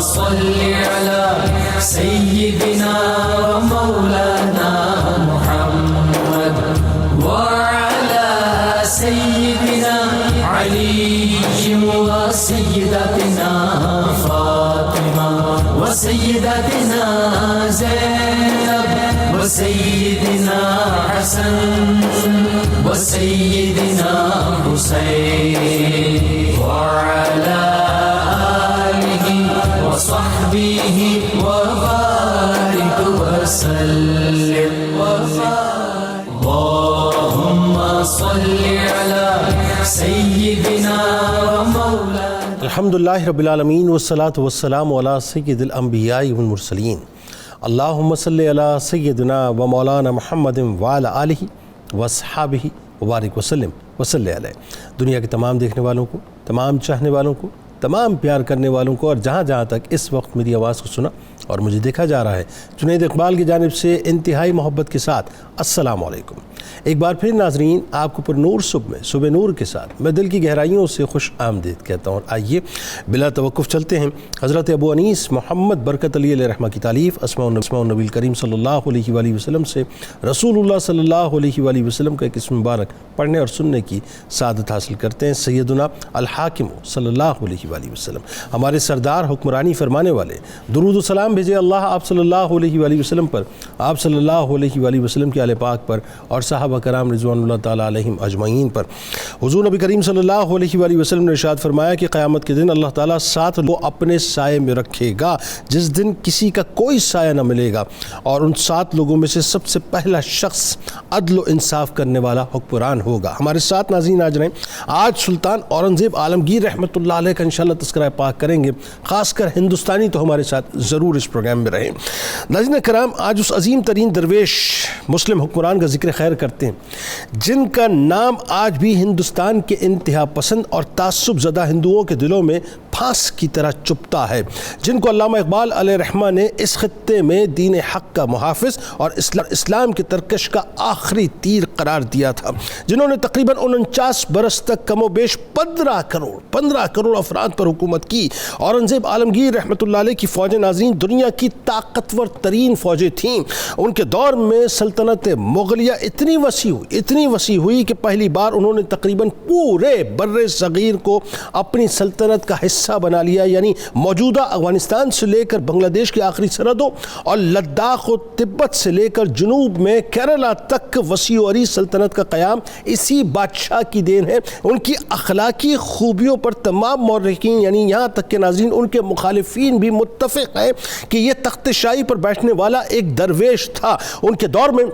صل على سيدنا ومولانا محمد وعلى سيدنا علي وسيدتنا فاطمة وسيدتنا زينب وسيدنا حسن وسيدنا حسين وعلى آله وصحبه وبارك وسلم اللهم صل على سيدنا ومولانا. الحمدللہ رب العالمین والصلاة والسلام علی سید الانبیاء والمرسلین. اللہم صلی علی سیدنا و مولانا محمد وعلی آلہ واصحابہ وبارک وسلم وصلی علیہ. دنیا کے تمام دیکھنے والوں کو، تمام چاہنے والوں کو، تمام پیار کرنے والوں کو، اور جہاں جہاں تک اس وقت میری آواز کو سنا اور مجھے دیکھا جا رہا ہے، جنید اقبال کی جانب سے انتہائی محبت کے ساتھ السلام علیکم. ایک بار پھر ناظرین، آپ کو پر نور صبح میں صبح نور کے ساتھ میں دل کی گہرائیوں سے خوش آمدید کہتا ہوں. اور آئیے بلا توقف چلتے ہیں حضرت ابو انیس محمد برکت علی علیہ رحمہ کی تالیف اسماء النبی کریم صلی اللہ علیہ وآلہ وسلم سے رسول اللہ صلی اللہ علیہ وآلہ وسلم کا ایک اسم مبارک پڑھنے اور سننے کی سعادت حاصل کرتے ہیں. سیدنا الحاکم صلی اللہ علیہ وآلہ وسلم، ہمارے سردار حکمرانی فرمانے والے، درود و سلام بھیجے اللہ آپ صلی اللہ علیہ وآلہ وسلم پر، آپ صلی اللہ علیہ وآلہ وسلم کے آل پاک پر اور صحابہ کرام رضوان اللہ تعالیٰ علیہم اجمعین پر. حضور نبی کریم صلی اللہ علیہ وآلہ وسلم نے ارشاد فرمایا کہ قیامت کے دن اللہ تعالیٰ 7 لوگ اپنے سائے میں رکھے گا جس دن کسی کا کوئی سایہ نہ ملے گا، اور ان 7 لوگوں میں سے سب سے پہلا شخص عدل و انصاف کرنے والا حکمران ہوگا. ہمارے ساتھ ناظرین آج رہیں، آج سلطان اورنگزیب عالمگیر رحمۃ اللہ علیہ کا انشاءاللہ تذکرہ پاک کریں گے. خاص کر ہندوستانی تو ہمارے ساتھ ضرور اس پروگرام میں رہیں. ناظرین کرام، آج اس عظیم ترین درویش مسلم حکمران کا ذکر خیر کرتے ہیں جن کا نام آج بھی ہندوستان کے انتہا پسند اور تعصب زدہ ہندوؤں کے دلوں میں پھانس کی طرح چپتا ہے، جن کو علامہ اقبال علیہ رحمہ نے اس خطے میں دین حق کا محافظ اور اسلام کے ترکش کا آخری تیر قرار دیا تھا، جنہوں نے تقریباً 49 برس تک کم و بیش 15 کروڑ افراد پر حکومت کی. اورنگزیب عالمگیر رحمۃ اللہ علیہ کی فوجیں ناظرین دنیا کی طاقتور ترین فوجیں تھیں. ان کے دور میں سلطنت مغلیہ اتنی وسیع ہوئی کہ پہلی بار انہوں نے تقریباً پورے بر صغیر کو اپنی سلطنت کا حصہ بنا لیا، یعنی موجودہ افغانستان سے لے کر بنگلہ دیش کی آخری سرحدوں اور لداخ و تبت سے لے کر جنوب میں کیرلا تک وسیع و عریض سلطنت کا قیام اسی بادشاہ کی دین ہے. ان کی اخلاقی خوبیوں پر تمام مورخین، یعنی یہاں تک کہ ناظرین ان کے مخالفین بھی متفق ہیں کہ یہ تخت شاہی پر بیٹھنے والا ایک درویش تھا. ان کے دور میں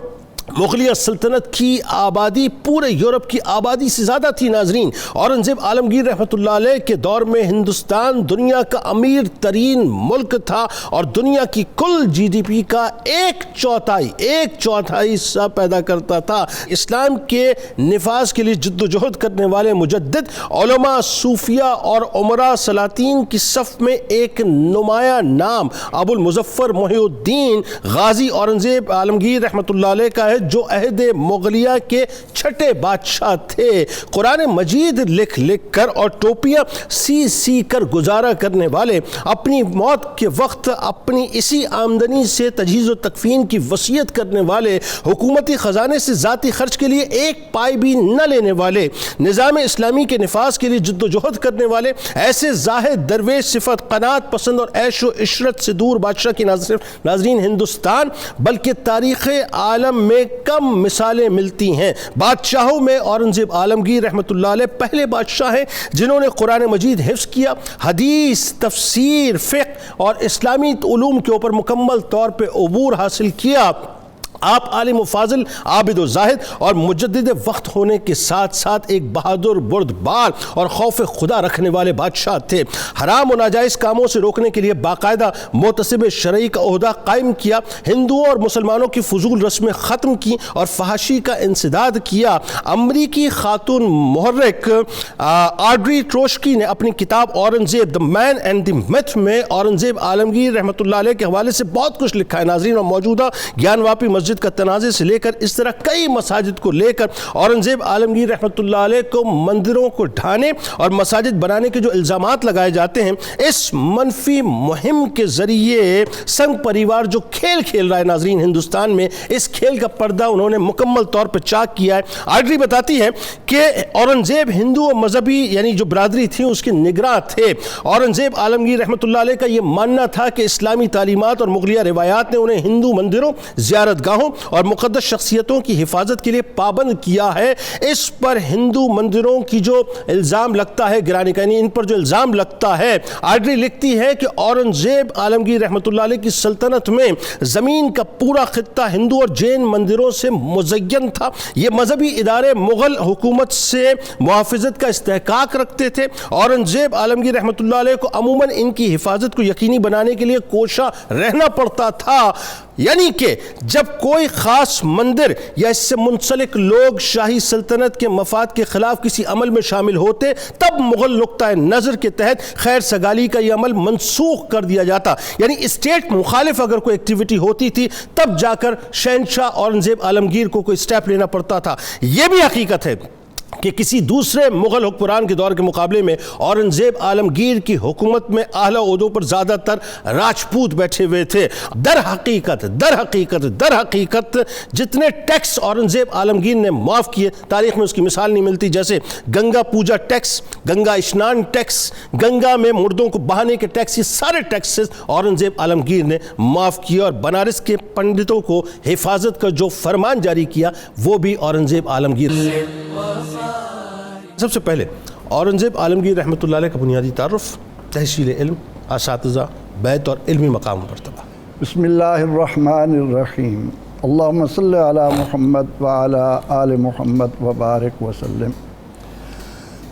مغلیہ سلطنت کی آبادی پورے یورپ کی آبادی سے زیادہ تھی. ناظرین، اورنگزیب عالمگیر رحمۃ اللہ علیہ کے دور میں ہندوستان دنیا کا امیر ترین ملک تھا اور دنیا کی کل جی ڈی پی کا ایک چوتھائی حصہ پیدا کرتا تھا. اسلام کے نفاذ کے لیے جد و جہد کرنے والے مجدد علماء، صوفیاء اور عمراء سلاطین کی صف میں ایک نمایاں نام ابو المظفر محی الدین غازی اورنگزیب عالمگیر رحمۃ اللہ علیہ کا ہے، جو عہد مغلیہ کے 6 بادشاہ تھے. قرآن مجید لکھ کر اور ٹوپیاں سی کر گزارا کرنے والے، اپنی موت کے وقت اپنی اسی آمدنی سے تجہیز و تکفین کی وصیت کرنے والے، حکومتی خزانے سے ذاتی خرچ کے لیے 1 پائی بھی نہ لینے والے، نظام اسلامی کے نفاذ کے لیے جد و جہد کرنے والے، ایسے زاہد درویش صفت قناعت پسند اور عیش و عشرت سے دور بادشاہ کی ناظرین ہندوستان بلکہ تاریخ عالم میں کم مثالیں ملتی ہیں. بادشاہوں میں اورنگزیب عالمگیر رحمۃ اللہ علیہ پہلے بادشاہ ہیں جنہوں نے قرآن مجید حفظ کیا، حدیث، تفسیر، فقہ اور اسلامی علوم کے اوپر مکمل طور پہ عبور حاصل کیا. آپ عالم و فاضل، عابد و زاہد اور مجدد وقت ہونے کے ساتھ ساتھ ایک بہادر، بردبار اور خوف خدا رکھنے والے بادشاہ تھے. حرام و ناجائز کاموں سے روکنے کے لیے باقاعدہ محتسب شرعی کا عہدہ قائم کیا، ہندوؤں اور مسلمانوں کی فضول رسمیں ختم کی اور فحاشی کا انسداد کیا. امریکی خاتون محرک آڈری ٹروشکی نے اپنی کتاب اورنگزیب دی مین اینڈ دی میتھ میں اورنگزیب عالمگیر رحمۃ اللہ علیہ کے حوالے سے بہت کچھ لکھا ہے ناظرین، اور موجودہ گیان واپی مسجد مسجد کا تنازع سے لے کر اس طرح کئی مساجد کو لے کر اورنگزیب عالمگیر رحمۃ اللہ علیہ کو مندروں کو ڈھانے اور مساجد بنانے کے جو الزامات لگائے جاتے ہیں، اس منفی مہم کے ذریعے سنگ پریوار جو کھیل کھیل رہا ہے ناظرین ہندوستان میں، اس کھیل کا پردہ انہوں نے مکمل طور پر چاک کیا ہے۔ آرڈری بتاتی ہے کہ اورنگزیب ہندو و مذہبی یعنی جو برادری تھی اس کے نگراں تھے۔ اورنگزیب عالمگیر رحمۃ اللہ علیہ کا یہ ماننا تھا کہ اسلامی تعلیمات اور مغلیہ روایات نے انہیں ہندو مندروں، زیارت گاہوں اور مقدس شخصیتوں کی حفاظت کے لیے پابند کیا ہے۔ اس پر ہندو مندروں کی جو الزام لگتا ہے گرانے کا، یعنی ان پر جو الزام لگتا ہے، آرڈری لکھتی ہے کہ اورنگزیب عالمگیر رحمۃ اللہ علیہ کی سلطنت میں زمین کا پورا خطہ ہندو اور جین مندروں سے مزین تھا۔ یہ مذہبی ادارے مغل حکومت سے محافظت کا استحقاق رکھتے تھے۔ اورنگزیب عالمگیر رحمۃ اللہ علیہ کو عموماً ان کی حفاظت کو یقینی بنانے کے لیے کوشاں رہنا پڑتا تھا، یعنی کہ جب کوئی خاص مندر یا اس سے منسلک لوگ شاہی سلطنت کے مفاد کے خلاف کسی عمل میں شامل ہوتے، تب مغل نقطۂ نظر کے تحت خیر سگالی کا یہ عمل منسوخ کر دیا جاتا، یعنی اسٹیٹ مخالف اگر کوئی ایکٹیویٹی ہوتی تھی تب جا کر شہنشاہ اورنگزیب عالمگیر کو کوئی سٹیپ لینا پڑتا تھا۔ یہ بھی حقیقت ہے کہ کسی دوسرے مغل حکمران کے دور کے مقابلے میں اورنگزیب عالمگیر کی حکومت میں اعلی عہدوں پر زیادہ تر راجپوت بیٹھے ہوئے تھے۔ در حقیقت جتنے ٹیکس اورنگزیب عالمگیر نے معاف کیے، تاریخ میں اس کی مثال نہیں ملتی، جیسے گنگا پوجا ٹیکس، گنگا اشنان ٹیکس، گنگا میں مردوں کو بہانے کے ٹیکس، یہ سارے ٹیکسز اورنگزیب عالمگیر نے معاف کیے، اور بنارس کے پنڈتوں کو حفاظت کا جو فرمان جاری کیا وہ بھی اورنگزیب عالمگیر۔ سب سے پہلے اورنگزیب عالمگیر رحمۃ اللہ علیہ کا بنیادی تعارف، تحصیل علم، اساتذہ، بیت اور علمی مقام و مرتبہ۔ بسم اللہ الرحمن الرحیم، اللہم صلی علی محمد وعلی آل محمد وبارک وسلم۔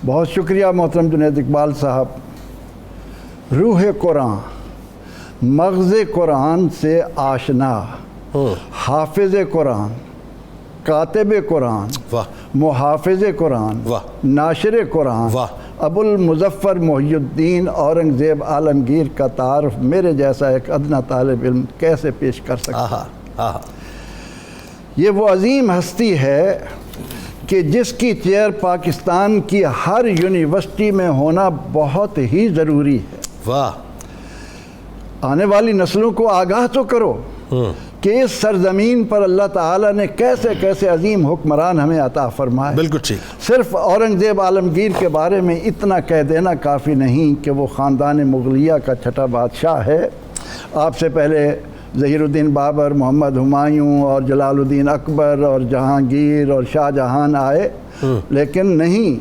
بہت شکریہ محترم جنید اقبال صاحب۔ روح قرآن، مغز قرآن سے آشنا، حافظ قرآن، کاتب قرآن، محافظ قرآن، ناشر قرآن، ابو المظفر محی الدین اورنگزیب عالمگیر کا تعارف میرے جیسا ایک ادنا طالب علم کیسے پیش کر سکتا ہے؟ یہ وہ عظیم ہستی ہے کہ جس کی چیئر پاکستان کی ہر یونیورسٹی میں ہونا بہت ہی ضروری ہے۔ واہ! آنے والی نسلوں کو آگاہ تو کرو کہ اس سرزمین پر اللہ تعالیٰ نے کیسے کیسے عظیم حکمران ہمیں عطا فرمائے۔ بالکل ٹھیک۔ صرف اورنگزیب عالمگیر کے بارے میں اتنا کہہ دینا کافی نہیں کہ وہ خاندان مغلیہ کا چھٹا بادشاہ ہے۔ آپ سے پہلے ظہیر الدین بابر، محمد ہمایوں اور جلال الدین اکبر اور جہانگیر اور شاہ جہان آئے، لیکن نہیں،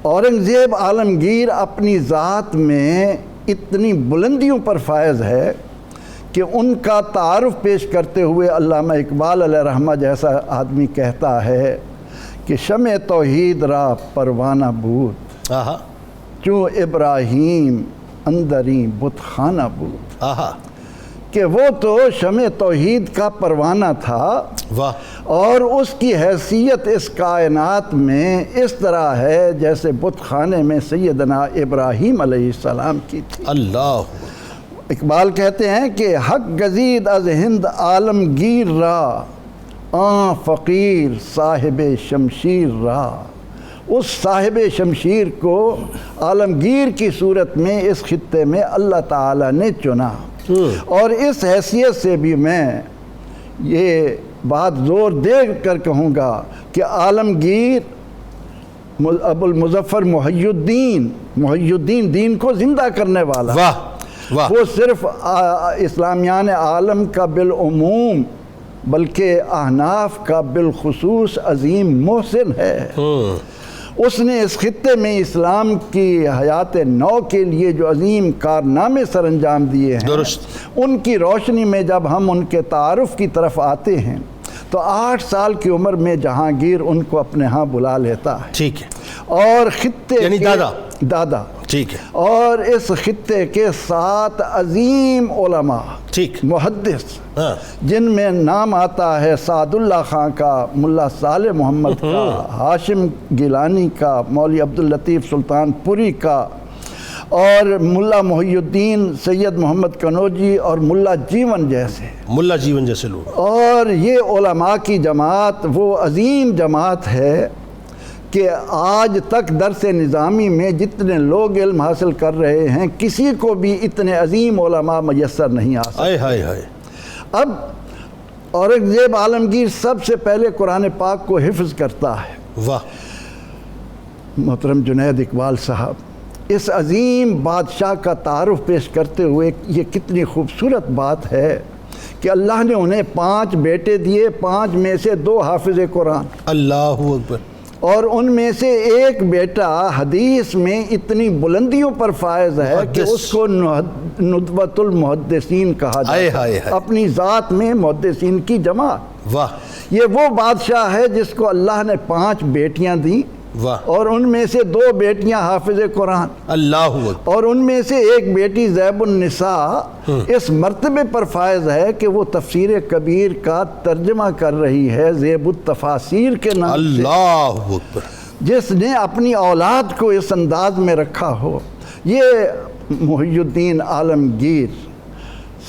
اورنگزیب عالمگیر اپنی ذات میں اتنی بلندیوں پر فائز ہے کہ ان کا تعارف پیش کرتے ہوئے علامہ اقبال علیہ رحمہ جیسا آدمی کہتا ہے کہ شمع توحید را پروانہ بود، چوں ابراہیم اندری بت خانہ بود، کہ وہ تو شمع توحید کا پروانہ تھا، اور اس کی حیثیت اس کائنات میں اس طرح ہے جیسے بت خانے میں سیدنا ابراہیم علیہ السلام کی تھی۔ اللہ! اقبال کہتے ہیں کہ حق گزید از ہند عالمگیر را، آن فقیر صاحب شمشیر را۔ اس صاحب شمشیر کو عالمگیر کی صورت میں اس خطے میں اللہ تعالیٰ نے چنا، اور اس حیثیت سے بھی میں یہ بات زور دے کر کہوں گا کہ عالمگیر ابو المظفر محی الدین دین کو زندہ کرنے والا، وہ صرف اسلامیان عالم کا بالعموم بلکہ احناف کا بالخصوص عظیم محسن ہے۔ اس نے اس خطے میں اسلام کی حیات نو کے لیے جو عظیم کارنامے سر انجام دیے ہیں، ان کی روشنی میں جب ہم ان کے تعارف کی طرف آتے ہیں تو 8 سال کی عمر میں جہانگیر ان کو اپنے ہاں بلا لیتا ہے، ٹھیک ہے، اور خطے یعنی دادا، ٹھیک ہے، اور اس خطے کے 7 عظیم علماء، ٹھیک، محدث، جن میں نام آتا ہے سعد اللہ خان کا، ملا صالح محمد کا، ہاشم گیلانی کا، مولوی عبداللطیف سلطان پوری کا، اور ملا محی الدین، سید محمد کنوجی اور ملا جیون جیسے، ملا جیون جیسے لوگ، اور یہ علماء کی جماعت وہ عظیم جماعت ہے کہ آج تک درس نظامی میں جتنے لوگ علم حاصل کر رہے ہیں کسی کو بھی اتنے عظیم علماء میسر نہیں آ سکتے۔ ہائے ہائے ہائے۔ اب اورنگزیب عالمگیر سب سے پہلے قرآن پاک کو حفظ کرتا ہے۔ واہ، محترم جنید اقبال صاحب، اس عظیم بادشاہ کا تعارف پیش کرتے ہوئے یہ کتنی خوبصورت بات ہے کہ اللہ نے انہیں 5 بیٹے دیے، 5 میں سے 2 حافظ قرآن، اللہ اکبر، اور ان میں سے ایک بیٹا حدیث میں اتنی بلندیوں پر فائز ہے کہ محدث، اس کو ندوۃ المحدثین کہا ہائے جاتا ہائے ہے، ہائے۔ اپنی ذات میں محدثین کی جماعت۔ واہ یہ وہ بادشاہ ہے جس کو اللہ نے 5 بیٹیاں دیں، واہ، اور ان میں سے 2 بیٹیاں حافظ قرآن، اللہ اکبر، اور ان میں سے ایک بیٹی زیب النساء اس مرتبے پر فائز ہے کہ وہ تفسیر کبیر کا ترجمہ کر رہی ہے زیب التفاسیر کے نام سے، اللہ اکبر، جس نے اپنی اولاد کو اس انداز میں رکھا ہو۔ یہ محی الدین عالمگیر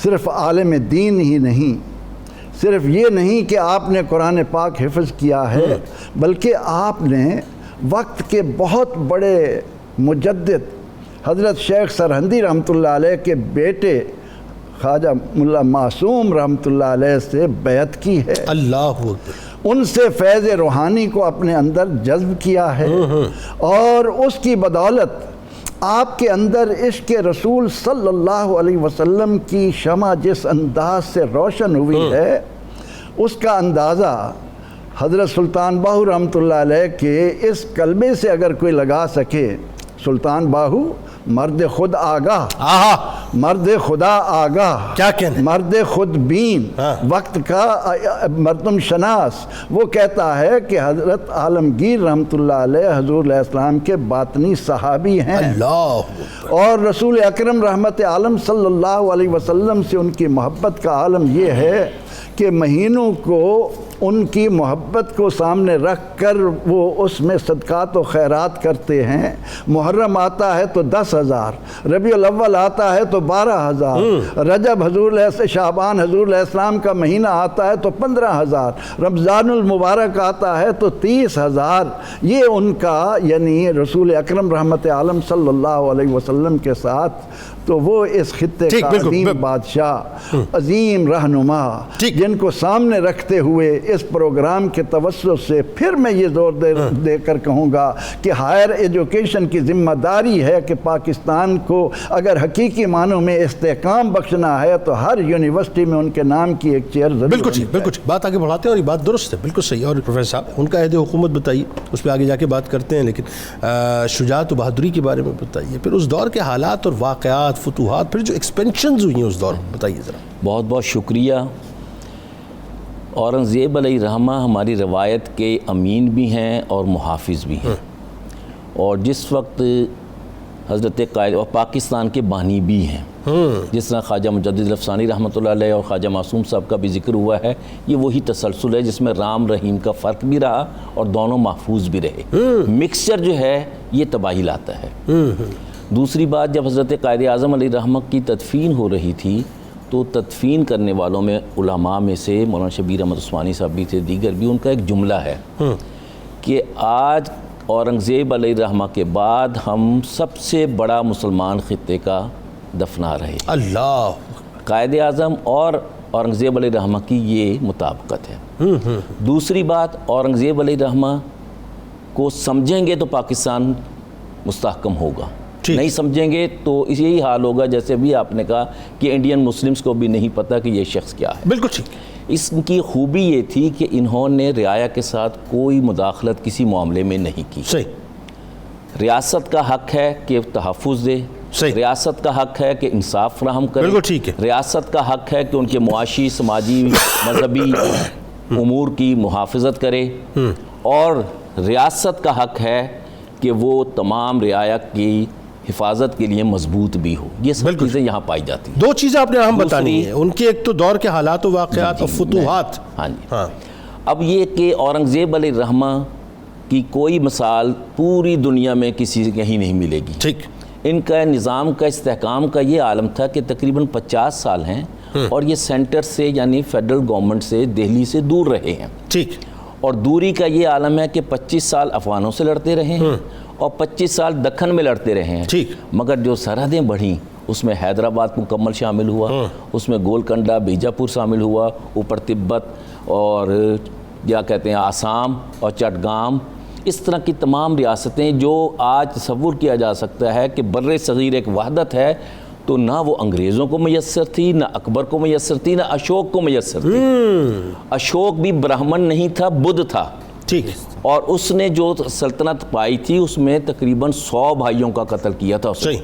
صرف عالم دین ہی نہیں، صرف یہ نہیں کہ آپ نے قرآن پاک حفظ کیا ہے، بلکہ آپ نے وقت کے بہت بڑے مجدد حضرت شیخ سرہندی رحمۃ اللہ علیہ کے بیٹے خواجہ ملا معصوم رحمۃ اللہ علیہ سے بیعت کی ہے، اللہ اکبر، ان سے فیض روحانی کو اپنے اندر جذب کیا ہے، اور اس کی بدولت آپ کے اندر عشق رسول صلی اللہ علیہ وسلم کی شمع جس انداز سے روشن ہوئی ہے، اس کا اندازہ حضرت سلطان باہو رحمۃ اللہ علیہ کے اس کلمے سے اگر کوئی لگا سکے، سلطان باہو مرد خود آگاہ، آہا، مرد خدا آگاہ، کیا کہنے، مرد خود بین، وقت کا مردم شناس، وہ کہتا ہے کہ حضرت عالمگیر رحمۃ اللہ علیہ حضور علیہ السلام کے باطنی صحابی ہیں، اللہ، اور رسول اکرم رحمت عالم صلی اللہ علیہ وسلم سے ان کی محبت کا عالم یہ ہے کہ مہینوں کو ان کی محبت کو سامنے رکھ کر وہ اس میں صدقات و خیرات کرتے ہیں۔ محرم آتا ہے تو 10,000، ربیع الاول آتا ہے تو 12,000، رجب حضور علیہ، شعبان حضور علیہ السلام کا مہینہ آتا ہے تو 15,000، رمضان المبارک آتا ہے تو 30,000۔ یہ ان کا یعنی رسول اکرم رحمت عالم صلی اللہ علیہ وسلم کے ساتھ، تو وہ اس خطے کا عظیم بادشاہ، عظیم رہنما، جن کو سامنے رکھتے ہوئے اس پروگرام کے توسط سے پھر میں یہ زور دے کر کہوں گا کہ ہائر ایجوکیشن کی ذمہ داری ہے کہ پاکستان کو اگر حقیقی معنوں میں استحکام بخشنا ہے تو ہر یونیورسٹی میں ان کے نام کی ایک چیئر ضرور بالکل ٹھیک، بالکل ٹھیک، بات آگے بڑھاتے ہیں اور یہ بات درست ہے، بالکل صحیح۔ اور پروفیسر صاحب ان کا عہد حکومت بتائیے، اس پہ آگے جا کے بات کرتے ہیں، لیکن شجاعت و بہادری کے بارے میں بتائیے، پھر اس دور کے حالات اور واقعات، فتوحات، پھر جو ایکسپینشنز ہوئی ہیں اس دور میں، بتائیے ذرا۔ بہت بہت شکریہ۔ اورنگزیب علیہ الرحمہ ہماری روایت کے امین بھی ہیں اور محافظ بھی ہیں، اور جس وقت حضرت قائد اور پاکستان کے بانی بھی ہیں، جس طرح خواجہ مجدد الافسانی رحمۃ اللہ علیہ اور خواجہ معصوم صاحب کا بھی ذکر ہوا ہے، یہ وہی تسلسل ہے جس میں رام رحیم کا فرق بھی رہا اور دونوں محفوظ بھی رہے۔ مکسچر جو ہے یہ تباہی لاتا ہے۔ دوسری بات، جب حضرت قائد اعظم علیہ الرحمہ کی تدفین ہو رہی تھی تو تدفین کرنے والوں میں علماء میں سے مولانا شبیر احمد عثمانی صاحب بھی تھے، دیگر بھی، ان کا ایک جملہ ہے کہ آج اورنگزیب علیہ الرحمہ کے بعد ہم سب سے بڑا مسلمان خطے کا دفنا رہے۔ اللہ، قائد اعظم اور اورنگزیب علیہ الرحمہ کی یہ مطابقت ہے۔ دوسری بات، اورنگزیب علیہ الرحمہ کو سمجھیں گے تو پاکستان مستحکم ہوگا، نہیں سمجھیں گے تو یہی حال ہوگا جیسے ابھی آپ نے کہا کہ انڈین مسلمز کو بھی نہیں پتہ کہ یہ شخص کیا ہے۔ بالکل ٹھیک۔ اس کی خوبی یہ تھی کہ انہوں نے رعایا کے ساتھ کوئی مداخلت کسی معاملے میں نہیں کی۔ صحیح۔ ریاست کا حق ہے کہ تحفظ دے، ریاست کا حق ہے کہ انصاف فراہم کرے، بالکل ٹھیک ہے۔ ریاست کا حق ہے کہ ان کے معاشی، سماجی، مذہبی امور کی محافظت کرے، اور ریاست کا حق ہے کہ وہ تمام رعایا کی حفاظت کے لیے مضبوط بھی ہو۔ یہ سب چیزیں یہاں پائی جاتی ہیں۔ دو چیزیں آپ نے اہم بتانی ہیں، ان کے ایک تو دور کے حالات و واقعات اور فتوحات۔ ہاں جی۔ اب یہ کہ اورنگزیب علیہ الرحمہ کی کوئی مثال پوری دنیا میں کسی سے کہیں نہیں ملے گی۔ ٹھیک۔ ان کا نظام کا استحکام کا یہ عالم تھا کہ تقریباً 50 سال ہیں اور یہ سینٹر سے یعنی فیڈرل گورنمنٹ سے دہلی سے دور رہے ہیں. ٹھیک. اور دوری کا یہ عالم ہے کہ 25 سال افغانوں سے لڑتے رہے ہیں اور 25 سال دکن میں لڑتے رہے ہیں. ٹھیک. مگر جو سرحدیں بڑھیں اس میں حیدرآباد مکمل شامل ہوا, اس میں گولکنڈہ بیجاپور شامل ہوا, اوپر تبت اور کیا کہتے ہیں آسام اور چٹگام, اس طرح کی تمام ریاستیں جو آج تصور کیا جا سکتا ہے کہ بر صغیر ایک وحدت ہے, تو نہ وہ انگریزوں کو میسر تھی, نہ اکبر کو میسر تھی, نہ اشوک کو میسر تھی. اشوک بھی برہمن نہیں تھا, بدھ تھا. ٹھیک. اور اس نے جو سلطنت پائی تھی اس میں تقریباً 100 بھائیوں کا قتل کیا تھا اس نے.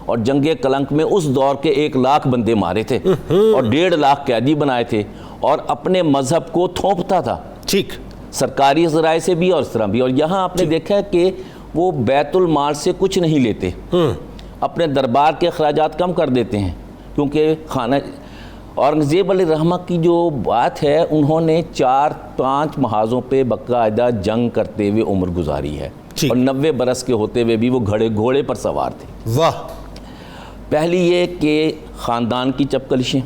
اور جنگ کلنک میں اس دور کے 1 لاکھ بندے مارے تھے اور 1.5 لاکھ قیدی بنائے تھے, اور اپنے مذہب کو تھوپتا تھا. ٹھیک. سرکاری ذرائع سے بھی اور اس طرح بھی. اور یہاں آپ نے دیکھا ہے کہ وہ بیت المال سے کچھ نہیں لیتے, اپنے دربار کے اخراجات کم کر دیتے ہیں, کیونکہ خانہ اورنگزیب علیہ الرحمہ کی جو بات ہے, انہوں نے 4-5 محاذوں پہ باقاعدہ جنگ کرتے ہوئے عمر گزاری ہے, اور 90 برس کے ہوتے ہوئے بھی وہ گھوڑے پر سوار تھے. واہ. پہلی یہ کہ خاندان کی چپکلشیں,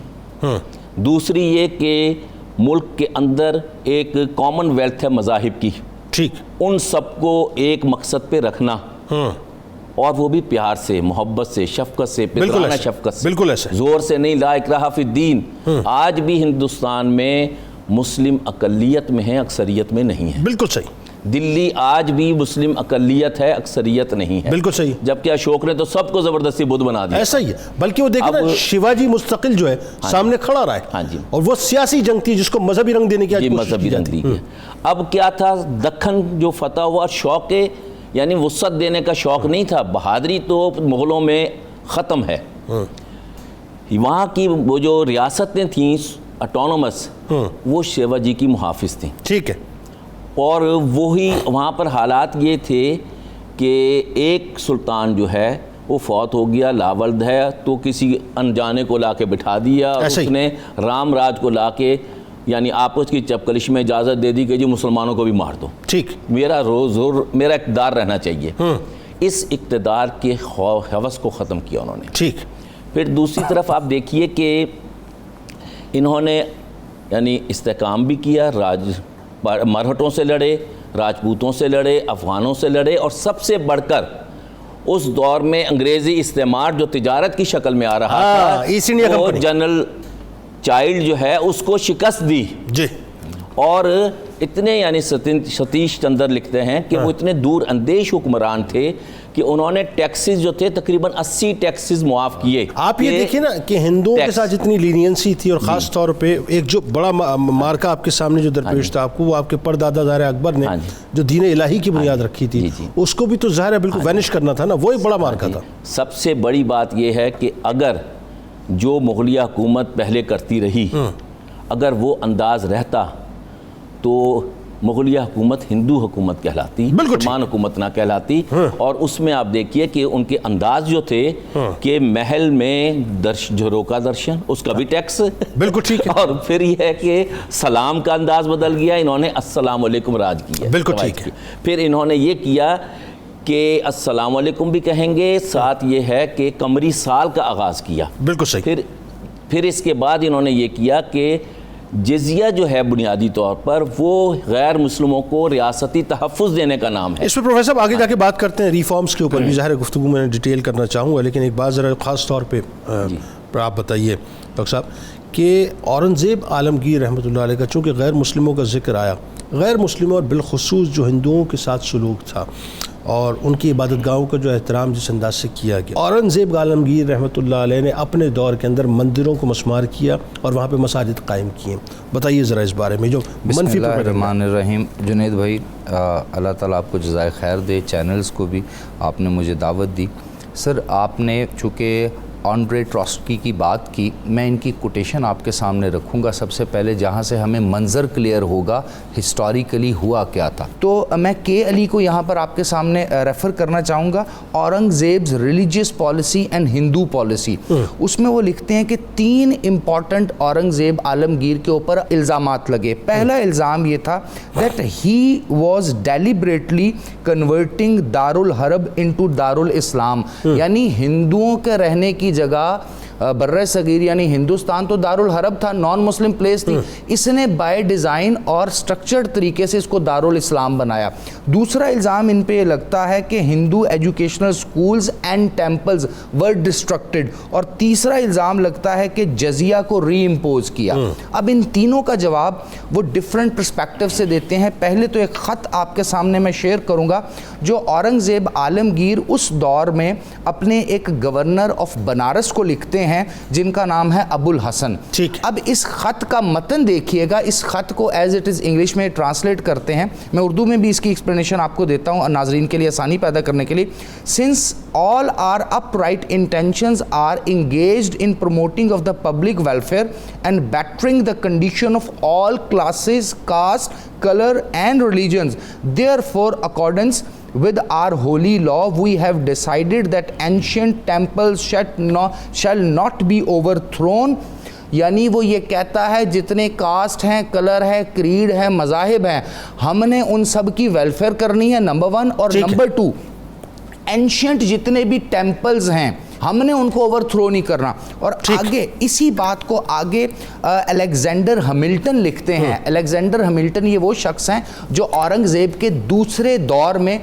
دوسری یہ کہ ملک کے اندر ایک کامن ویلتھ ہے مذاہب کی, ٹھیک, ان سب کو ایک مقصد پہ رکھنا, اور وہ بھی پیار سے, محبت سے, شفقت سے, پترانہ شفقت سے, بالکل ایسے, زور سے نہیں. لا اکراہ فی الدین. آج بھی ہندوستان میں مسلم اقلیت میں ہیں, اکثریت میں نہیں ہے. بالکل صحیح. دلی آج بھی مسلم اقلیت ہے, اکثریت نہیں ہے. بالکل صحیح. جبکہ اشوک نے تو سب کو زبردستی بدھ بنا دیا. ایسا ہی ہے. بلکہ وہ دیکھیں نا, شیواجی مستقل جو ہے سامنے کھڑا رہا ہے, ہاں جی, اور وہ سیاسی جنگ تھی جس کو مذہبی رنگ دینے کی مذہبی رنگ دی. اب کیا تھا, دکن جو فتح ہوا, شوق یعنی وسعت دینے کا شوق نہیں تھا. بہادری تو مغلوں میں ختم ہے. وہاں کی وہ جو ریاستیں تھیں اٹونومس, وہ شیواجی کی محافظ تھیں. ٹھیک ہے. اور وہی وہاں پر حالات یہ تھے کہ ایک سلطان جو ہے وہ فوت ہو گیا, لاولد ہے, تو کسی انجانے کو لا کے بٹھا دیا, اور اس نے رام راج کو لا کے یعنی آپس کی چپکلش میں اجازت دے دی کہ جی مسلمانوں کو بھی مار دو. ٹھیک. میرا میرا اقتدار رہنا چاہیے. اس اقتدار کے حوث کو ختم کیا انہوں نے. ٹھیک. پھر دوسری طرف آپ دیکھیے کہ انہوں نے یعنی استحکام بھی کیا, مرہٹوں سے لڑے, راجپوتوں سے لڑے, افغانوں سے لڑے, اور سب سے بڑھ کر اس دور میں انگریزی استعمار جو تجارت کی شکل میں آ رہا تھا, وہ جنرل چائلڈ جو ہے اس کو شکست دی. جی. اور اتنے یعنی ستیش چندر لکھتے ہیں کہ وہ اتنے دور اندیش حکمران تھے کہ انہوں نے ٹیکسز جو تھے تقریباً 80 ٹیکسز معاف کیے. آپ یہ دیکھیں نا کہ ہندوؤں کے ساتھ جتنی لینینسی تھی, اور خاص طور پہ ایک جو بڑا مارکا آپ کے سامنے جو درپیش تھا آپ کو, وہ آپ کے پردادا ظاہر اکبر نے جو دین الہی کی بنیاد رکھی تھی, اس کو بھی تو ظاہر ہے بالکل وینش کرنا تھا نا, وہ ایک بڑا مارکا تھا. سب سے بڑی بات یہ ہے کہ اگر جو مغلیہ حکومت پہلے کرتی رہی, اگر وہ انداز رہتا تو مغلیہ حکومت ہندو حکومت کہلاتی, مسلمان حکومت نہ کہلاتی. اور اس میں آپ دیکھیے کہ ان کے انداز جو تھے کہ محل میں جھروکا درشن, اس کا بھی ٹیکس. بالکل ٹھیک ہے. اور پھر یہ ہے کہ سلام کا انداز بدل گیا, انہوں نے السلام علیکم راج کیا. بالکل ٹھیک ہے. پھر انہوں نے یہ کیا کہ السلام علیکم بھی کہیں گے, ساتھ یہ ہے کہ قمری سال کا آغاز کیا. بالکل صحیح. پھر اس کے بعد انہوں نے یہ کیا کہ جزیہ جو ہے بنیادی طور پر وہ غیر مسلموں کو ریاستی تحفظ دینے کا نام ہے. اس پہ پروفیسر صاحب آگے جا کے بات کرتے ہیں, ریفارمز کے اوپر بھی ظاہر گفتگو میں ڈیٹیل کرنا چاہوں گا, لیکن ایک بات ذرا خاص طور پہ آپ بتائیے ڈاکٹر صاحب کہ اورنگزیب عالمگیر رحمۃ اللہ علیہ کا چونکہ غیر مسلموں کا ذکر آیا, غیر مسلموں اور بالخصوص جو ہندوؤں کے ساتھ سلوک تھا اور ان کی عبادت گاہوں کا جو احترام جس انداز سے کیا گیا, اورنگزیب عالمگیر رحمۃ اللہ علیہ نے اپنے دور کے اندر مندروں کو مسمار کیا اور وہاں پہ مساجد قائم کیے. بتائیے ذرا اس بارے میں جو بسم اللہ الرحمن الرحیم. جنید بھائی, اللہ تعالیٰ آپ کو جزائے خیر دے, چینلز کو بھی آپ نے مجھے دعوت دی. سر آپ نے چونکہ آنڈرے ٹراسکی کی بات کی، میں ان کی کوٹیشن آپ کے سامنے رکھوں گا سب سے پہلے، جہاں سے ہمیں منظر کلیئر ہوگا ہسٹوریکلی ہوا کیا تھا۔ تو میں کے علی کو یہاں پر آپ کے سامنے ریفر کرنا چاہوں گا، Aurangzeb's religious policy and Hindu policy. اس میں وہ لکھتے ہیں کہ 3 امپورٹنٹ اورنگزیب عالمگیر کے اوپر الزامات لگے۔ پہلا الزام یہ تھا that he was deliberately converting دارالحرب into دارالاسلام، یعنی ہندوؤں کے رہنے کی جگہ برِ صغیر یعنی ہندوستان تو دارالحرب تھا، نان مسلم پلیس تھی، اس نے بائی ڈیزائن اور سٹرکچرڈ طریقے سے اس کو دارالاسلام بنایا۔ دوسرا الزام ان پہ یہ لگتا ہے کہ ہندو ایجوکیشنل سکولز اینڈ ٹیمپلز ور ڈسٹرکٹڈ، اور تیسرا الزام لگتا ہے کہ جزیہ کو ری امپوز کیا۔ اب ان تینوں کا جواب وہ ڈفرینٹ پرسپیکٹیو سے دیتے ہیں۔ پہلے تو ایک خط آپ کے سامنے میں شیئر کروں گا جو اورنگزیب عالمگیر اس دور میں اپنے ایک گورنر آف بنارس کو لکھتے ہیں جن کا نام ہے ابو الحسن۔ اب اس خط کا متن دیکھیے گا، اس خط کو ایز اٹ از انگلش میں ٹرانسلیٹ کرتے ہیں، میں اردو میں بھی اس کی ایکسپلینیشن آپ کو دیتا ہوں ناظرین کے لیے آسانی پیدا کرنے کے لیے۔ Since all our upright intentions are engaged in promoting of the public welfare and bettering the condition of all classes, caste, color and religions, therefore accordance with our holy law we have decided that ancient temples shall not be overthrown۔ یعنی وہ یہ کہتا ہے جتنے cost ہیں، colour ہے، کریڈ ہے، مذاہب ہیں، ہم نے ان سب کی ویلفیئر کرنی ہے نمبر 1، اور نمبر 2 اینشینٹ جتنے بھی ٹیمپلز ہیں ہم نے ان کو اوور تھرو نہیں کرنا۔ اور آگے اسی بات کو آگے الیگزینڈر ہیملٹن لکھتے ہیں۔ الیگزینڈر ہیملٹن یہ وہ شخص ہیں جو اورنگزیب کے دوسرے دور میں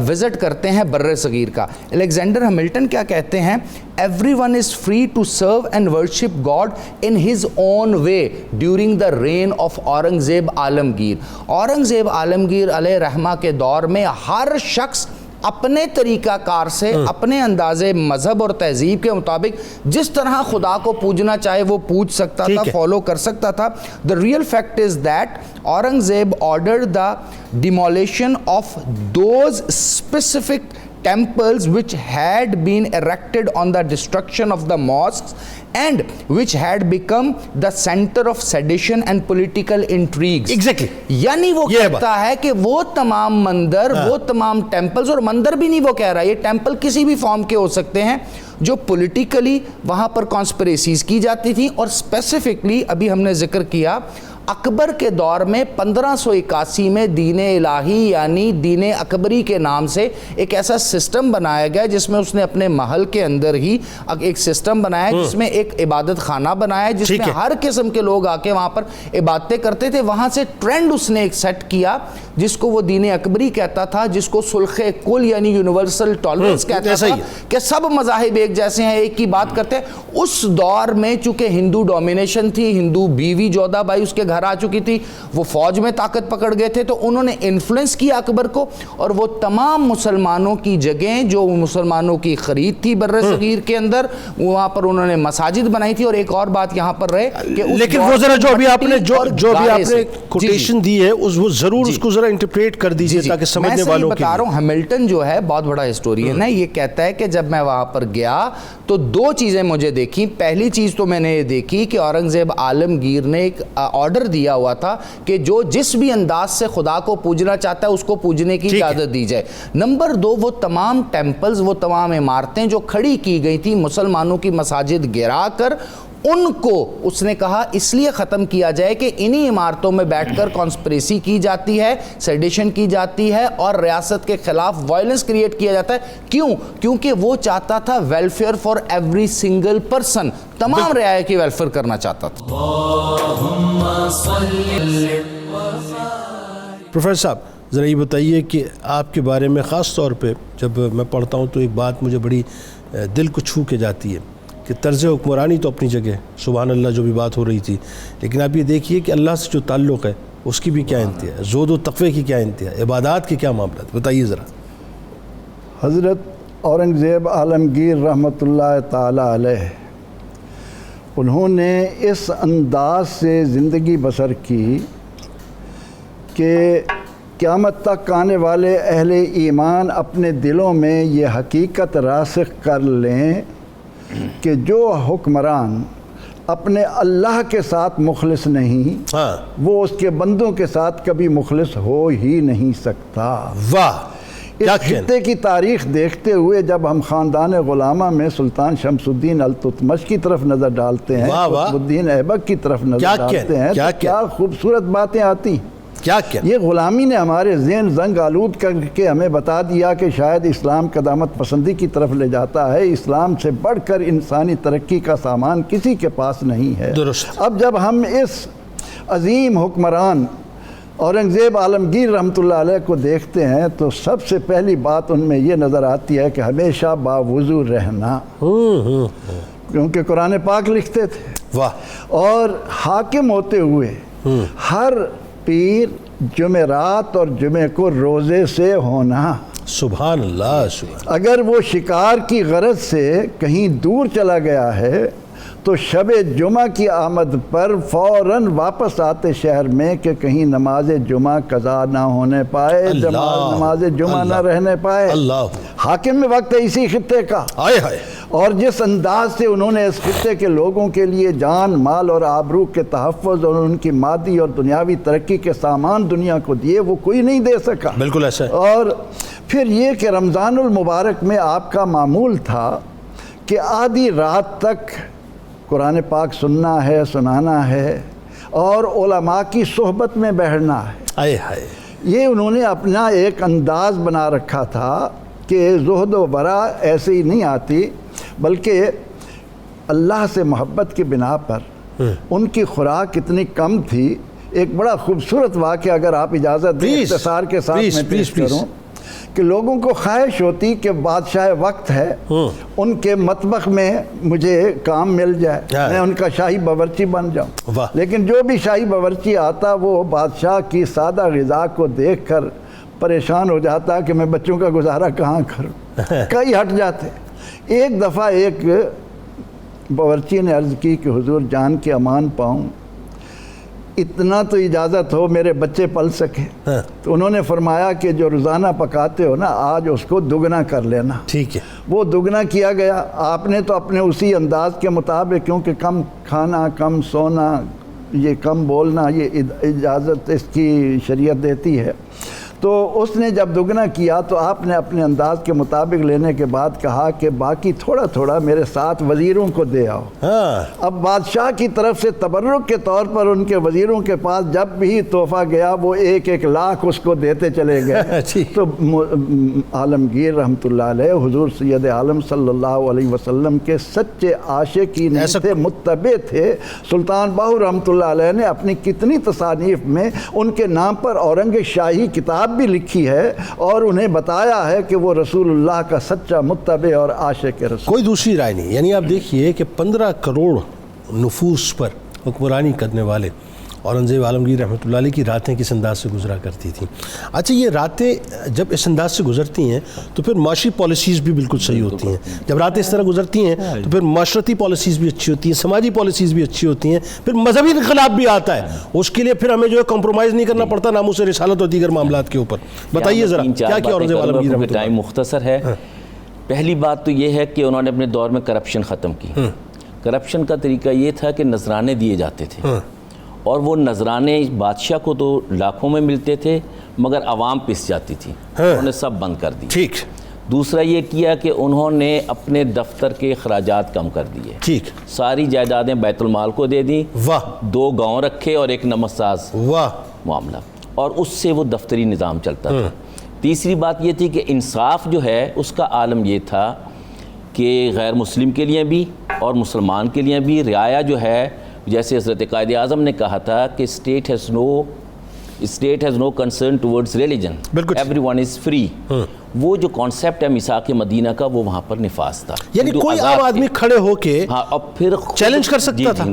وزٹ کرتے ہیں برِ صغیر کا۔ الیگزینڈر ہیملٹن کیا کہتے ہیں؟ Everyone is free to serve and worship God in his own way during the reign of Aurangzeb عالمگیر۔ اورنگزیب عالمگیر علیہ رحمہ کے دور میں ہر شخص اپنے طریقہ کار سے، اپنے انداز مذہب اور تہذیب کے مطابق جس طرح خدا کو پوجنا چاہے وہ پوج سکتا تھا، فالو کر سکتا تھا۔ The real fact is that Aurangzeb ordered the demolition of those specific temples which had been erected on the destruction of the mosques and which had become the center of sedition and political intrigues۔ Exactly۔ یعنی وہ کہتا ہے کہ وہ تمام مندر، وہ تمام ٹیمپلز، اور مندر بھی نہیں وہ کہہ رہا، یہ ٹیمپل کسی بھی فارم کے ہو سکتے ہیں جو پولیٹیکلی وہاں پر کانسپریسیز کی جاتی تھیں، اور اسپیسیفکلی ابھی ہم نے ذکر کیا اکبر کے دور میں 1581 میں دین الہی یعنی دین اکبری کے نام سے ایک ایسا سسٹم بنایا گیا جس میں اس نے اپنے محل کے اندر ہی ایک سسٹم بنایا جس میں ایک عبادت خانہ بنایا جس میں ہر قسم کے لوگ آ کے وہاں پر عبادتیں کرتے تھے۔ وہاں سے ٹرینڈ اس نے ایک سیٹ کیا جس کو وہ دین اکبری کہتا تھا، جس کو سلخ کل یعنی یونیورسل ٹالرنس کہتا تھا کہ سب مذاہب ایک جیسے ہیں، ایک کی بات کرتے ہیں۔ اس دور میں چونکہ ہندو ڈومینیشن تھی، ہندو بیوی جودھا بائی اس کے گھر آ چکی تھی، وہ فوج میں طاقت پکڑ گئے تھے، تو انہوں نے انفلوئنس کیا اکبر کو، اور وہ تمام مسلمانوں کی جگہیں جو مسلمانوں کی خرید تھی برِ صغیر کے اندر، وہاں پر انہوں نے مساجد بنائی تھی۔ اور ایک اور بات یہاں پر رہے کہ لیکن وہ ذرا جو بھی آپ نے کوٹیشن دی ہے وہ ضرور اس کو ذرا انٹرپریٹ کر دیجئے تاکہ سمجھنے والوں کے لیے۔ بتا رہا ہوں ہیملٹن جو ہے بہت بڑا ہسٹورین ہے، یہ کہتا ہے کہ جب میں وہاں پر گیا تو 2 چیزیں مجھے دیکھی۔ پہلی چیز تو میں نے یہ دیکھی کہ اورنگزیب عالمگیر نے ایک آرڈر دیا ہوا تھا کہ جو جس بھی انداز سے خدا کو پوجنا چاہتا ہے اس کو پوجنے کی اجازت دی جائے۔ نمبر 2، وہ تمام ٹیمپلز، وہ تمام عمارتیں جو کھڑی کی گئی تھی مسلمانوں کی مساجد گرا کر، ان کو اس نے کہا اس لیے ختم کیا جائے کہ انہی عمارتوں میں بیٹھ کر کانسپریسی کی جاتی ہے، سیڈیشن کی جاتی ہے، اور ریاست کے خلاف وائلنس کریٹ کیا جاتا ہے۔ کیوں؟ کیونکہ وہ چاہتا تھا welfare for every single person, تمام رعایا کی ویلفیئر کرنا چاہتا تھا۔ پروفیسر صاحب ذرا یہ بتائیے کہ آپ کے بارے میں خاص طور پہ جب میں پڑھتا ہوں تو ایک بات مجھے بڑی دل کو چھو کے جاتی ہے کہ طرز حکمرانی تو اپنی جگہ سبحان اللہ جو بھی بات ہو رہی تھی، لیکن آپ یہ دیکھیے کہ اللہ سے جو تعلق ہے اس کی بھی کیا انتہا ہے، زہد و تقوی کی کیا انتہا ہے، عبادات کے کیا معاملات، بتائیے ذرا۔ حضرت اورنگزیب عالمگیر رحمۃ اللہ تعالی علیہ، انہوں نے اس انداز سے زندگی بسر کی کہ قیامت تک آنے والے اہل ایمان اپنے دلوں میں یہ حقیقت راسخ کر لیں کہ جو حکمران اپنے اللہ کے ساتھ مخلص نہیں ہاں وہ اس کے بندوں کے ساتھ کبھی مخلص ہو ہی نہیں سکتا۔ واہ کیا اس خطے کی تاریخ دیکھتے ہوئے جب ہم خاندان غلامہ میں سلطان شمس الدین التتمش کی طرف نظر ڈالتے ہیں، واہ واہ، قطب الدین ایبک کی طرف نظر کیا ڈالتے ہیں کیا تو کیا خوبصورت باتیں آتی ہیں۔ کیا کیا یہ غلامی نے ہمارے ذہن زنگ آلود کر کے ہمیں بتا دیا کہ شاید اسلام قدامت پسندی کی طرف لے جاتا ہے، اسلام سے بڑھ کر انسانی ترقی کا سامان کسی کے پاس نہیں ہے۔ درست۔ اب جب ہم اس عظیم حکمران اورنگزیب عالمگیر رحمۃ اللہ علیہ کو دیکھتے ہیں تو سب سے پہلی بات ان میں یہ نظر آتی ہے کہ ہمیشہ باوضو رہنا، کیونکہ قرآن پاک لکھتے تھے، واہ اور حاکم ہوتے ہوئے ہر پیر جمعرات اور جمعے کو روزے سے ہونا۔ سبحان اللہ سبحان اگر وہ شکار کی غرض سے کہیں دور چلا گیا ہے تو شب جمعہ کی آمد پر فوراً واپس آتے شہر میں کہ کہیں نماز جمعہ قضا نہ ہونے پائے، اللہ، نماز جمعہ نہ اللہ، رہنے پائے۔ اللہ، حاکم میں وقت ہے اسی خطے کا، آئے ہائے اور جس انداز سے انہوں نے اس خطے کے لوگوں کے لیے جان مال اور آبرو کے تحفظ اور ان کی مادی اور دنیاوی ترقی کے سامان دنیا کو دیے وہ کوئی نہیں دے سکا۔ بالکل ایسا ہے۔ اور پھر یہ کہ رمضان المبارک میں آپ کا معمول تھا کہ آدھی رات تک قرآن پاک سننا ہے، سنانا ہے، اور علماء کی صحبت میں بیٹھنا ہے۔ آئے ہائے یہ انہوں نے اپنا ایک انداز بنا رکھا تھا کہ زہد و ورع ایسے ہی نہیں آتی، بلکہ اللہ سے محبت کی بنا پر ان کی خوراک اتنی کم تھی۔ ایک بڑا خوبصورت واقعہ اگر آپ اجازت دیں اختصار کے ساتھ میں پیش کروں کہ لوگوں کو خواہش ہوتی کہ بادشاہ وقت ہے ان کے مطبخ میں مجھے کام مل جائے، میں ان کا شاہی باورچی بن جاؤں، لیکن جو بھی شاہی باورچی آتا وہ بادشاہ کی سادہ غذا کو دیکھ کر پریشان ہو جاتا کہ میں بچوں کا گزارا کہاں کروں، کئی ہٹ جاتے۔ ایک دفعہ ایک باورچی نے عرض کی کہ حضور جان کے امان پاؤں، اتنا تو اجازت ہو میرے بچے پل سکے۔ تو انہوں نے فرمایا کہ جو روزانہ پکاتے ہو نا آج اس کو دگنا کر لینا۔ ٹھیک ہے، وہ دگنا کیا گیا۔ آپ نے تو اپنے اسی انداز کے مطابق، کیونکہ کم کھانا، کم سونا، یہ کم بولنا، یہ اجازت اس کی شریعت دیتی ہے، تو اس نے جب دگنا کیا تو آپ نے اپنے انداز کے مطابق لینے کے بعد کہا کہ باقی تھوڑا تھوڑا میرے ساتھ وزیروں کو دے آؤ۔ اب بادشاہ کی طرف سے تبرک کے طور پر ان کے وزیروں کے پاس جب بھی تحفہ گیا وہ 1-1 لاکھ اس کو دیتے چلے گئے۔ تو عالمگیر رحمۃ اللہ علیہ حضور سید عالم صلی اللہ علیہ وسلم کے سچے عاشقین تھے، متبع تھے۔ سلطان باہو رحمۃ اللہ علیہ نے اپنی کتنی تصانیف میں ان کے نام پر اورنگ شاہی کتاب بھی لکھی ہے اور انہیں بتایا ہے کہ وہ رسول اللہ کا سچا متبع اور عاشق رسول۔ کوئی دوسری رائے نہیں۔ یعنی آپ دیکھیے کہ 15 کروڑ نفوس پر حکمرانی کرنے والے اورنگزیب عالمگیر رحمۃ اللہ علیہ کی راتیں کس انداز سے گزرا کرتی تھیں۔ اچھا، یہ راتیں جب اس انداز سے گزرتی ہیں تو پھر معاشی پالیسیز بھی بالکل صحیح ہوتی ہیں۔ جب راتیں اس طرح گزرتی ہیں تو پھر معاشرتی پالیسیز بھی اچھی ہوتی ہیں، سماجی پالیسیز بھی اچھی ہوتی ہیں، پھر مذہبی انقلاب بھی آتا ہے، اس کے لیے پھر ہمیں جو ہے کمپرومائز نہیں کرنا پڑتا ناموس رسالت اور دیگر معاملات کے اوپر۔ بتائیے ذرا کیا کیا اورنگزیب عالمگیر رحمۃ اللہ۔ ٹائم مختصر ہے۔ پہلی بات تو یہ ہے کہ انہوں نے اپنے دور میں کرپشن ختم کی۔ کرپشن کا طریقہ یہ تھا کہ نذرانے دیے جاتے تھے، اور وہ نذرانے بادشاہ کو تو لاکھوں میں ملتے تھے مگر عوام پس جاتی تھی، انہوں نے سب بند کر دی۔ ٹھیک۔ دوسرا یہ کیا کہ انہوں نے اپنے دفتر کے اخراجات کم کر دیے، ٹھیک، ساری جائیدادیں بیت المال کو دے دیں، واہ 2 گاؤں رکھے اور 1 نمساز واہ معاملہ، اور اس سے وہ دفتری نظام چلتا تھا۔ تیسری بات یہ تھی کہ انصاف جو ہے اس کا عالم یہ تھا کہ غیر مسلم کے لیے بھی اور مسلمان کے لیے بھی رعایا جو ہے، جیسے حضرت قائد اعظم نے کہا تھا کہ state has no concern towards religion, every one is free, وہ جو کانسیپٹ ہے میثاق مدینہ کا وہ وہاں پر نفاذ تھا۔ یعنی کوئی عام آدمی کھڑے ہو کے اور پھر چیلنج کر سکتا تھا،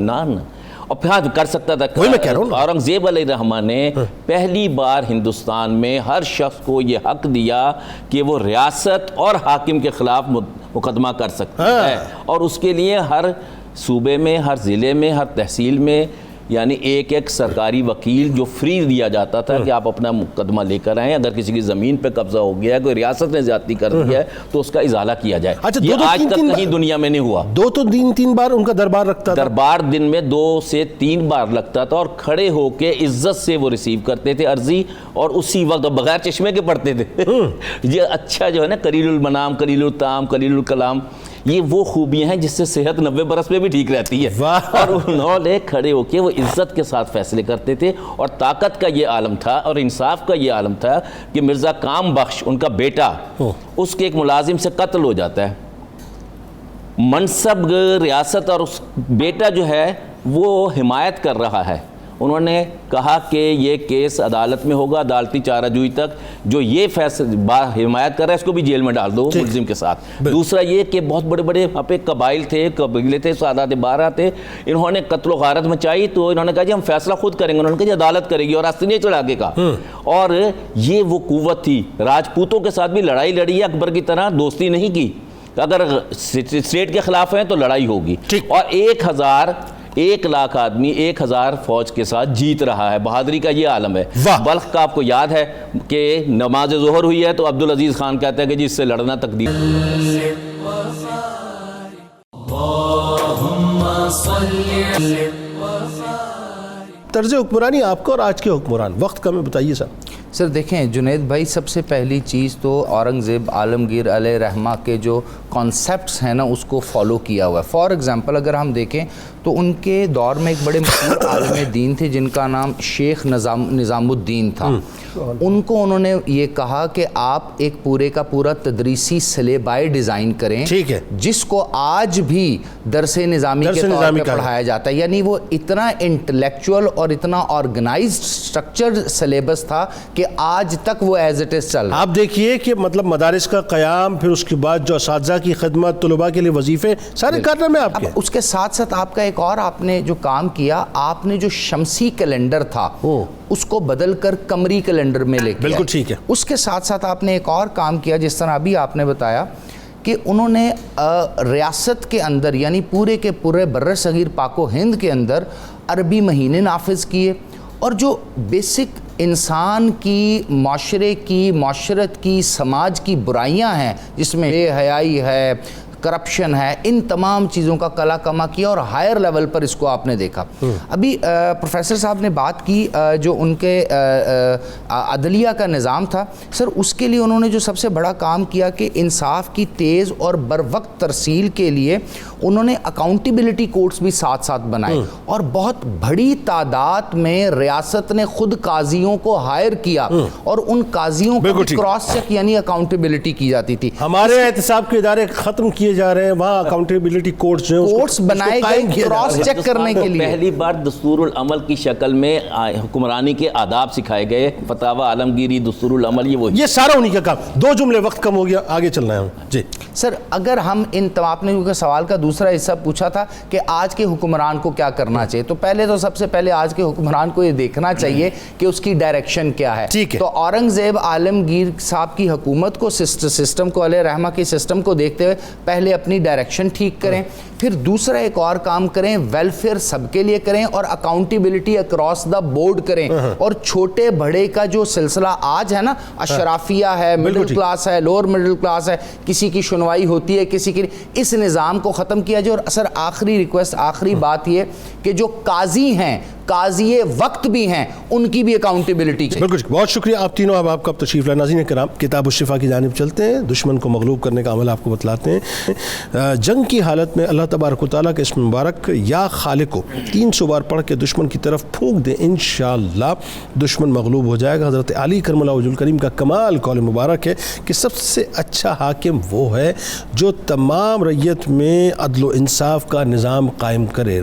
اور پھر کر سکتا تھا۔ اورنگزیب علیہ الرحمہ نے پہلی بار ہندوستان میں ہر شخص کو یہ حق دیا کہ وہ ریاست اور حاکم کے خلاف مقدمہ کر سکتا ہے، اور اس کے لیے ہر صوبے میں، ہر ضلع میں، ہر تحصیل میں یعنی ایک ایک سرکاری وکیل جو فری دیا جاتا تھا کہ آپ اپنا مقدمہ لے کر آئیں، اگر کسی کی زمین پہ قبضہ ہو گیا ہے، کوئی ریاست نے زیادتی کر دیا ہے تو اس کا ازالہ کیا جائے. یہ آج تک کہیں دنیا میں نہیں ہوا. 2-3 بار ان کا دربار رکھتا تھا. دربار دن میں 2 سے 3 بار لگتا تھا، اور کھڑے ہو کے عزت سے وہ ریسیو کرتے تھے عرضی، اور اسی وقت بغیر چشمے کے پڑھتے تھے. یہ اچھا جو ہے نا، قلیل المنام، قلیل الطعام، قلیل الکلام، یہ وہ خوبیاں ہیں جس سے صحت 90 برس میں بھی ٹھیک رہتی ہے. اور انہوں نے کھڑے ہو کے وہ عزت کے ساتھ فیصلے کرتے تھے، اور طاقت کا یہ عالم تھا اور انصاف کا یہ عالم تھا کہ مرزا کام بخش ان کا بیٹا، اس کے ایک ملازم سے قتل ہو جاتا ہے، منصب ریاست اور اس بیٹا جو ہے وہ حمایت کر رہا ہے. انہوں نے کہا کہ یہ کیس عدالت میں ہوگا، عدالتی چارجوئی تک، جو یہ فیصلہ حمایت کر رہا ہے اس کو بھی جیل میں ڈال دو ملزم کے ساتھ. دوسرا یہ کہ بہت بڑے بڑے وہاں پہ قبائل تھے، قبیلے تھے، سادات بارہ تھے، انہوں نے قتل و غارت مچائی، تو انہوں نے کہا جی ہم فیصلہ خود کریں گے. انہوں نے کہا جی عدالت کرے گی، اور آستینے چڑھا کے کہا. اور یہ وہ قوت تھی. راجپوتوں کے ساتھ بھی لڑائی لڑی ہے، اکبر کی طرح دوستی نہیں کی. اگر اسٹیٹ کے خلاف ہیں تو لڑائی ہوگی. اور 1 لاکھ آدمی 1000 فوج کے ساتھ جیت رہا ہے. بہادری کا یہ عالم ہے. بلخ کا آپ کو یاد ہے کہ نماز ظہر ہوئی ہے تو عبدالعزیز خان کہتا ہے کہ جی اس سے لڑنا تقدیر. طرز حکمرانی آپ کا اور آج کے حکمران وقت کا میں بتائیے صاحب. سر دیکھیں جنید بھائی، سب سے پہلی چیز تو اورنگزیب عالمگیر علیہ رحمہ کے جو کانسیپٹس ہیں نا اس کو فالو کیا ہوا ہے. فار ایگزامپل اگر ہم دیکھیں تو ان کے دور میں ایک بڑے مشہور عالم دین تھے جن کا نام شیخ نظام الدین تھا. ان کو انہوں نے یہ کہا کہ آپ ایک پورے کا پورا تدریسی سلیبائی ڈیزائن کریں جس کو آج بھی درس نظامی کے طور پہ پڑھایا جاتا ہے. یعنی وہ اتنا انٹلیکچوئل اور اتنا آرگنائزڈ سٹرکچرڈ سلیبس تھا کہ آج تک وہ ایز اٹ از چل رہا ہے. آپ دیکھیے کہ مطلب مدارس کا قیام، پھر اس کے بعد جو اساتذہ کی خدمت، طلباء کے لیے وظیفے، سارے کارنامے آپ کے. اس کے ساتھ ساتھ آپ کا ایک اور آپ نے جو کام کیا، آپ نے جو شمسی کیلنڈر تھا اس کو بدل کر قمری کیلنڈر میں لے کے بالکل ٹھیک ہے. اس کے ساتھ ساتھ آپ نے ایک اور کام کیا جس طرح ابھی آپ نے بتایا کہ انہوں نے ریاست کے اندر یعنی پورے کے پورے بر صغیر پاک و ہند کے اندر عربی مہینے نافذ کیے، اور جو بیسک انسان کی، معاشرے کی، معاشرت کی، سماج کی برائیاں ہیں جس میں بے حیائی ہے، کرپشن ہے، ان تمام چیزوں کا کلا کما کیا اور ہائر لیول پر اس کو آپ نے دیکھا. ابھی پروفیسر صاحب نے بات کی جو ان کے عدلیہ کا نظام تھا. سر اس کے لیے انہوں نے جو سب سے بڑا کام کیا کہ انصاف کی تیز اور بر وقت ترسیل کے لیے انہوں نے اکاؤنٹیبلٹی کورٹس بھی ساتھ ساتھ بنائے، اور بہت بڑی تعداد میں ریاست نے خود قاضیوں کو ہائر کیا اور ان قاضیوں کو کراس چیک یعنی اکاؤنٹیبلٹی کی جاتی تھی. ہمارے احتساب کے ادارے ختم کیے جا رہے ہیں، وہاں اکاؤنٹیبلٹی کورٹس بنائے گئے کراس چیک کرنے کے لیے. پہلی بار دستور العمل کی شکل میں حکمرانی کے آداب سکھائے گئے. فتاوی عالمگیری، دستور العمل، یہ سارا انہی کا کام. 2 جملے، وقت کم ہو گیا، آگے چلنا ہے. جی سر، اگر ہم آپ نے کیونکہ سوال کا دوسرا حصہ پوچھا تھا کہ آج کے حکمران کو کیا کرنا چاہیے، تو پہلے تو سب سے پہلے آج کے حکمران کو یہ دیکھنا چاہیے کہ اس کی ڈائریکشن کیا ہے. تو اورنگزیب عالمگیر صاحب کی حکومت کو، سسٹم کو، علیہ رحمہ کے سسٹم کو دیکھتے ہوئے پہلے اپنی ڈائریکشن ٹھیک کریں، پھر دوسرا ایک اور کام کریں، ویلفیئر سب کے لیے کریں اور اکاؤنٹیبلٹی اکراس دا بورڈ کریں. اور چھوٹے بڑے کا جو سلسلہ آج ہے نا، اشرافیہ ہے، مڈل کلاس ہے، لوور مڈل کلاس ہے، کسی کی سنوائی ہوتی ہے کسی کی، اس نظام کو ختم کیا جائے. اور سر آخری ریکویسٹ، آخری بات یہ کہ جو قاضی ہیں، قاضی وقت بھی ہیں، ان کی بھی اکاؤنٹیبلٹی. بالکل، بہت شکریہ آپ تینوں. اب آپ کا تشریف لائے. ناظرین کرام، کتاب الشفا کی جانب چلتے ہیں. دشمن کو مغلوب کرنے کا عمل آپ کو بتلاتے ہیں. جنگ کی حالت میں اللہ تبارک و تعالیٰ کے اسم مبارک یا خالق کو 300 بار پڑھ کے دشمن کی طرف پھونک دیں، انشاءاللہ دشمن مغلوب ہو جائے گا. حضرت علی کرم اللہ وجہ الکریم کا کمال قول مبارک ہے کہ سب سے اچھا حاکم وہ ہے جو تمام رعیت میں عدل و انصاف کا نظام قائم کرے.